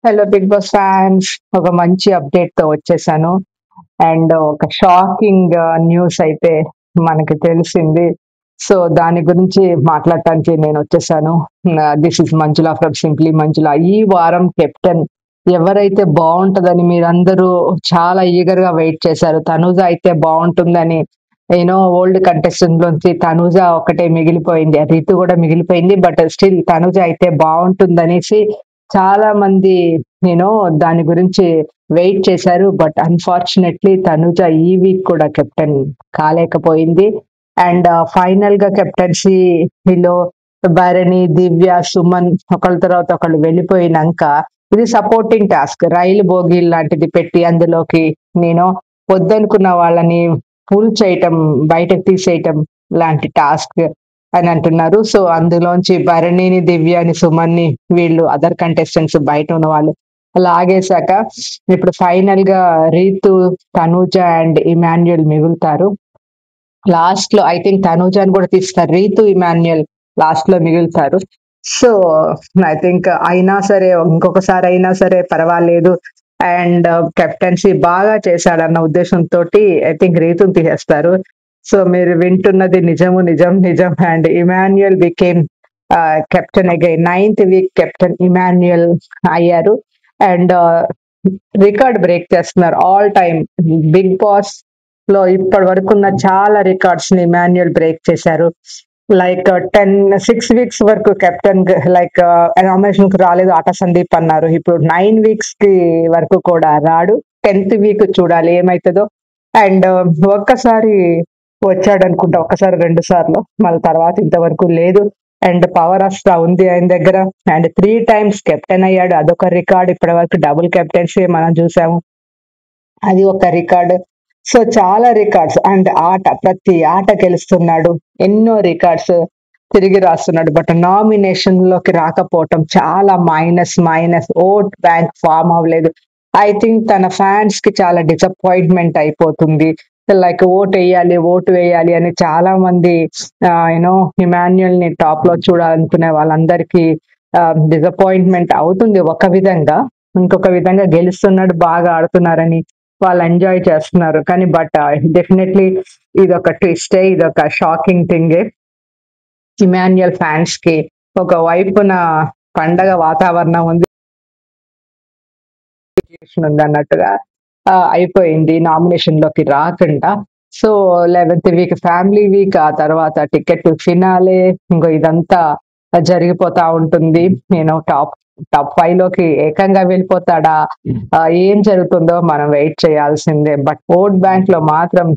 Hello big boss fans, ఒక మంచి update తో వచ్చేసాను. అండ్ ఒక షాకింగ్ న్యూస్ అయితే మనకి తెలిసింది. సో దాని గురించి మాట్లాడటానికి నేను వచ్చేసాను. This is Manjula from simply Manjula. ఈ వారం కెప్టెన్ ఎవరైతే బాగుంటదని మీరందరూ చాలా ఈగర్ గా వెయిట్ చేశారు. తనూజ అయితే బాగుంటుందని. ఓల్డ్ కంటెస్టెంట్ లోంచి తనూజ ఒకటే మిగిలిపోయింది, రితు కూడా మిగిలిపోయింది. బట్ స్టిల్ తనూజ అయితే బాగుంటుందనేసి చాలా మంది నేను దాని గురించి వెయిట్ చేశారు. బట్ అన్ఫార్చునేట్లీ తనుజ ఈ వీక్ కూడా కెప్టెన్ కాలేకపోయింది. అండ్ ఫైనల్ గా కెప్టెన్సీలో భరణి, దివ్య, సుమన్ ఒకళ్ళ తర్వాత ఒకళ్ళు వెళ్ళిపోయినాక ఇది సపోర్టింగ్ టాస్క్. రైలు బోగీలు లాంటిది పెట్టి అందులోకి నేను వద్దనుకున్న వాళ్ళని పుల్ చేయటం, బయటకు తీసేయటం లాంటి టాస్క్ అని అంటున్నారు. సో అందులోంచి భరణిని, దివ్యని, సుమన్ని వీళ్ళు అదర్ కంటెస్టెంట్స్ బయట ఉన్న వాళ్ళు లాగేశాక ఇప్పుడు ఫైనల్ గా రీతు, తనూజ అండ్ ఇమాన్యుయల్ మిగులుతారు. లాస్ట్ లో ఐ థింక్ తనూజాని కూడా తీస్తారు, రీతు, ఇమాన్యుయల్ లాస్ట్ లో మిగులుతారు. సో ఐ థింక్ అయినా సరే ఇంకొకసారి అయినా సరే పర్వాలేదు. అండ్ కెప్టెన్సీ బాగా చేశాడన్న ఉద్దేశంతో ఐ థింక్ రీతుని తీసేస్తారు. సో మీరు వింటున్నది నిజము, నిజం, నిజం. And Emmanuel became captain again. 9th week captain Emmanuel అయ్యారు. అండ్ రికార్డ్ బ్రేక్ చేస్తున్నారు. ఆల్ టైమ్ బిగ్ బాస్ లో ఇప్పటి వరకు ఉన్న చాలా రికార్డ్స్ ని ఇమాన్యుయల్ బ్రేక్ చేశారు. లైక్ 6 weeks వరకు కెప్టెన్ లైక్ నామినేషన్ కు రాలేదు ఆట సందీప్ అన్నారు. ఇప్పుడు 9 weeks కి వరకు కూడా రాడు. 10th వీక్ చూడాలి ఏమైతుందో. అండ్ ఒక్కసారి వచ్చాడు అనుకుంటా, ఒక్కసారి 2 సార్లు, మళ్ళీ తర్వాత ఇంతవరకు లేదు. అండ్ పవర్ అస్త్రా ఉంది ఆయన దగ్గర. అండ్ 3 times కెప్టెన్ అయ్యాడు, అదొక రికార్డ్. ఇప్పటి వరకు డబుల్ కెప్టెన్సీ మనం చూసాము, అది ఒక రికార్డ్. సో చాలా రికార్డ్స్. అండ్ ప్రతి ఆట గెలుస్తున్నాడు, ఎన్నో రికార్డ్స్ తిరిగి రాస్తున్నాడు. బట్ నామినేషన్ లోకి రాకపోవటం చాలా మైనస్. ఓట్ బ్యాంక్ ఫామ్ అవ్వలేదు. ఐ థింక్ తన ఫ్యాన్స్ కి చాలా డిసప్పాయింట్మెంట్ అయిపోతుంది. లైక్ ఓటు వేయాలి అని చాలా మంది ఇమాన్యుయల్ ని టాప్ లో చూడాలనుకునే వాళ్ళందరికీ డిసప్పాయింట్మెంట్ అవుతుంది ఒక విధంగా. ఇంకొక విధంగా గెలుస్తున్నాడు, బాగా ఆడుతున్నారని వాళ్ళు ఎంజాయ్ చేస్తున్నారు. కానీ బట్ డెఫినెట్లీ ఇదొక ట్విస్టే, ఇదొక షాకింగ్ థింగే. ఇమాన్యుయల్ ఫ్యాన్స్ కి ఒక వైపున పండగ వాతావరణం ఉంది అన్నట్టుగా అయిపోయింది నామినేషన్ లోకి రాకుండా. So 11th week family week, ఆ తర్వాత టికెట్ ఫినాలే, ఇంకో ఇదంతా జరిగిపోతా ఉంటుంది. టాప్ టాప్ 5 లోకి ఏకంగా వెళ్ళిపోతాడా? ఏం జరుగుతుందో మనం వెయిట్ చేయాల్సిందే. బట్ ఓట్ బ్యాంక్ లో మాత్రం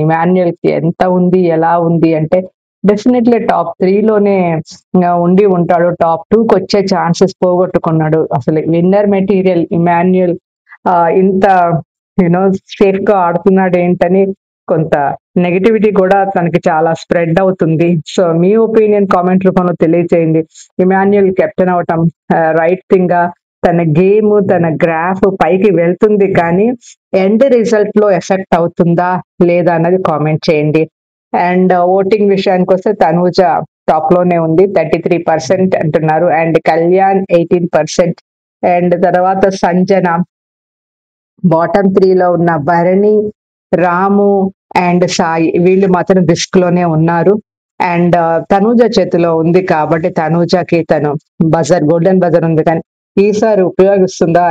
ఇమాన్యుయల్ కి ఎంత ఉంది, ఎలా ఉంది అంటే డెఫినెట్లీ టాప్ 3 లోనే ఉండి ఉంటాడు. టాప్ 2కి వచ్చే ఛాన్సెస్ పోగొట్టుకున్నాడు. అసలు విన్నర్ మెటీరియల్ ఇమాన్యుయల్ ఇంత సేఫ్ గా ఆడుతున్నాడు ఏంటని కొంత నెగటివిటీ కూడా తనకి చాలా స్ప్రెడ్ అవుతుంది. సో మీ ఒపీనియన్ కామెంట్ రూపంలో తెలియచేయండి. ఇమాన్యుయల్ కెప్టెన్ అవటం రైట్ థింగ్ గా? తన గేమ్, తన గ్రాఫ్ పైకి వెళ్తుంది, కానీ ఎండ్ రిజల్ట్ లో ఎఫెక్ట్ అవుతుందా లేదా అన్నది కామెంట్ చేయండి. అండ్ ఓటింగ్ విషయానికి వస్తే తనూజ టాప్ లోనే ఉంది, 33% అంటున్నారు. అండ్ కళ్యాణ్ 18%. అండ్ తర్వాత సంజన. బాటమ్ 3 లో ఉన్న భరణి, రాము అండ్ సాయి వీళ్ళు మాత్రం రిస్క్ లోనే ఉన్నారు. అండ్ తనూజ చేతిలో ఉంది కాబట్టి తనూజకి తను గోల్డెన్ బజర్ ఉంది, కానీ ఈసారి ఉపయోగిస్తుందా,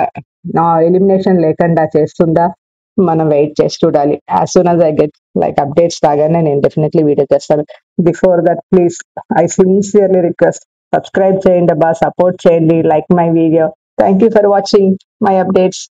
ఎలిమినేషన్ లేకుండా చేస్తుందా, మనం వెయిట్ చేసి చూడాలి. As soon as I get like updates రాగానే నేను డెఫినెట్లీ వీడియో చేస్తాను. Before that please I sincerely request, subscribe చేయండి, బాగా సపోర్ట్ చేయండి, like my video. Thank you for watching my updates.